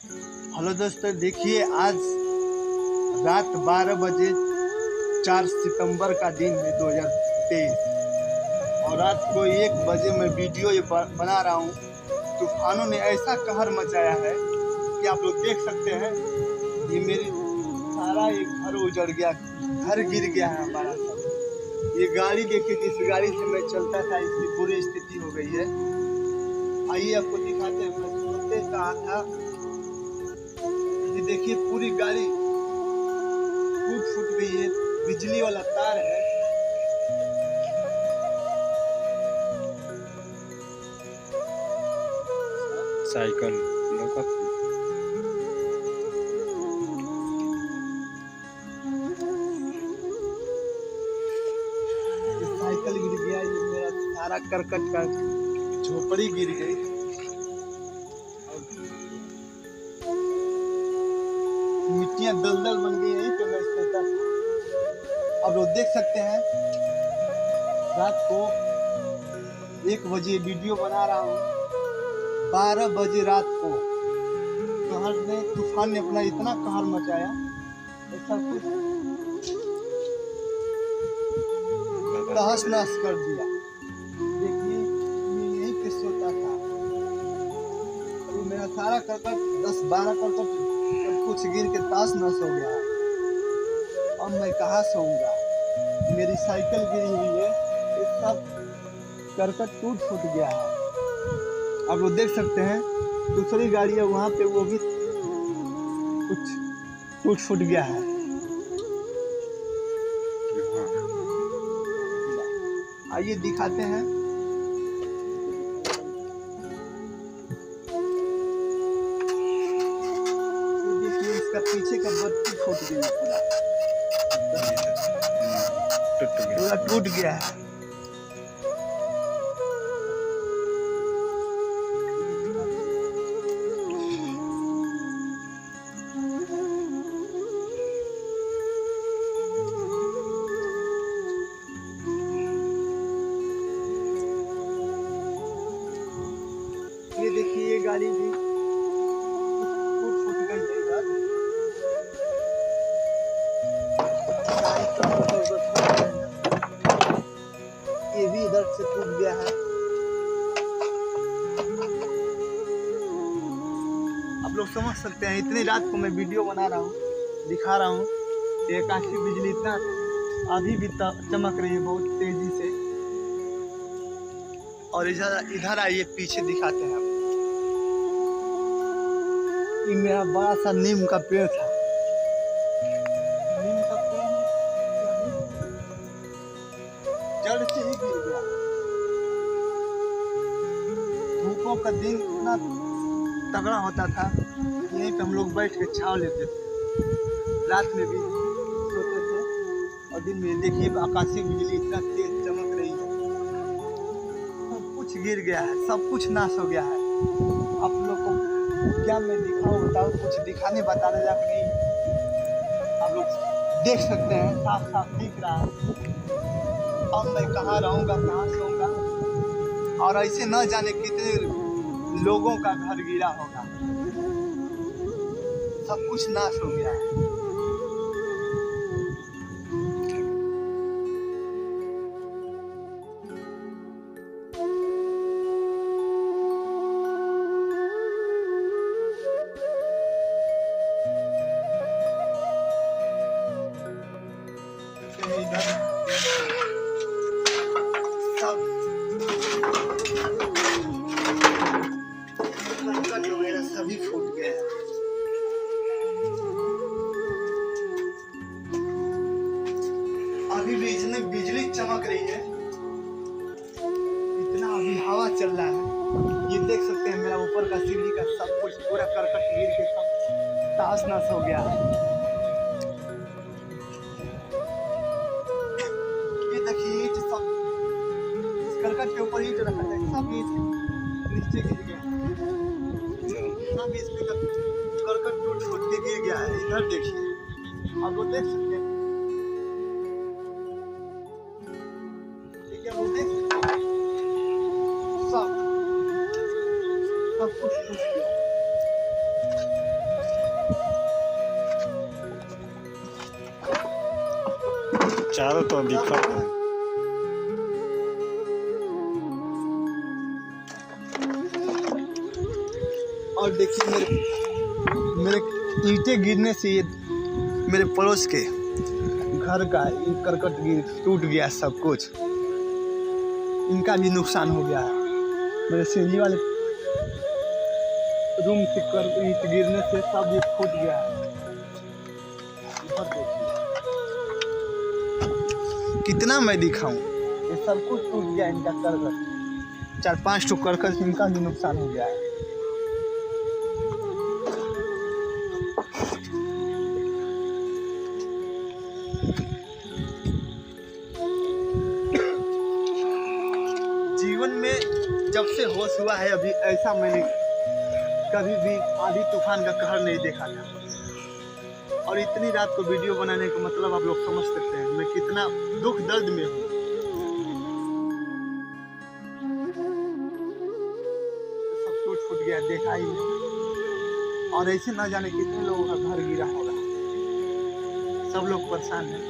Hello दोस्तों, देखिए आज रात 12 बजे 4 सितंबर का दिन है 2023 और रात को 1 बजे मैं वीडियो ये बना रहा हूँ। तूफानों ने ऐसा कहर मचाया है कि आप लोग देख सकते हैं। ये मेरी सारा एक घर उजड़ गया, घर गिर गया है हमारा सब। ये गाड़ी देखिए, जिस गाड़ी से मैं चलता था इसकी बुरी स्थिति हो गई है। आइए आपको दिखाते हैं। मैं सोते कहा था, ये देखिए पूरी गाड़ी टूट फूट गई है। बिजली वाला तार है। साइकिल साइकिल गिर गया। ये मेरा सारा करकट का झोपड़ी गिर गई। मिट्टियां दलदल बन गई। यहीं पे मैं सोता था। अब लोग देख सकते हैं, रात को 1 बजे वीडियो बना रहा हूँ। 12 बजे रात को तूफान ने अपना इतना कहर मचाया, ऐसा कुछ तहस नहस कर दिया। देखिए मैं यहीं पे सोता था। अभी मेरा सारा करकट 10-12 करकट सब कुछ गिर के तहस नहस हो गया। अब मैं कहाँ सोऊंगा? मेरी साइकिल गिरी हुई है। ये सब करकट टूट फूट गया है। आप लोग देख सकते हैं, दूसरी गाड़ी है वहाँ पे, वो भी कुछ टूट फूट गया है। आइए दिखाते हैं। ये देखिए, इसका पीछे का बत्ती फूट गई, पूरा टूट गया है। ये देखिए, ये गाड़ी भी टूट फूट गई है इधर। गाड़ी का ये भी इधर से टूट गया है। आप लोग समझ सकते हैं, इतनी रात को मैं वीडियो बना रहा हूँ, दिखा रहा हूँ। ये आकाशीय बिजली इतना अभी भी चमक रही है बहुत तेजी से। और इधर आइए, पीछे दिखाते हैं। ये मेरा बड़ा सा नीम का पेड़ था। नीम का पेड़ जड़ से ही गिर गया। धूपों का दिन इतना तगड़ा होता था, यहीं पे हम लोग बैठ के छाव लेते थे। रात में भी सोते थे और दिन में। देखिए आकाशीय बिजली इतना तेज चमक रही है। सब कुछ गिर गया है, सब कुछ नाश हो गया है। आप लोग को क्या मैं दिखाऊं? बताओ, कुछ दिखाने बताने लायक नहीं। आप लोग देख सकते हैं, साफ साफ दिख रहा है। अब मैं कहाँ रहूंगा, कहाँ सोऊंगा? और ऐसे न जाने कितने लोगों का घर गिरा होगा। सब कुछ नाश हो गया है। इधर सब करकट वगैरह सभी फूट गए हैं। अभी भी इसमें बिजली चमक रही है। इतना अभी हवा चल रहा है। ये देख सकते हैं, मेरा ऊपर का सीढ़ी का सब कुछ पूरा करकट गिर के सब तहस नहस हो गया है। ये देखिए, ईंट सब इस करकट के ऊपर ईंट रखा है, सब ईंट नीचे गिर गया। सब इसमें करकट टूट फूट के गिर गया है। इधर देखिए, आप लोग देख सकते हैं। ठीक है, वो देख सकते हैं। सब कुछ टूट गया। चारों तो दिक्कत है। और देखिए मेरे ईंटें गिरने से ये मेरे पड़ोस के घर का करकट गिर टूट गया, सब कुछ इनका भी नुकसान हो गया है। मेरे सीढ़ी वाले रूम से ईंट गिरने से सब ये फूट गया है। इधर देखिए कितना मैं दिखाऊं, ये सब कुछ टूट गया इनका करकट। 4-5 ठो करकट इनका भी नुकसान हो गया है। जीवन में जब से होश हुआ है अभी ऐसा मैंने कभी भी आंधी तूफान का कहर नहीं देखा था। और इतनी रात को वीडियो बनाने का मतलब आप लोग समझ सकते हैं मैं कितना दुख दर्द में हूँ। सब टूट फूट गया, देखा ही नहीं। और ऐसे ना जाने कितने लोगों का घर गिरा होगा, सब लोग परेशान हैं।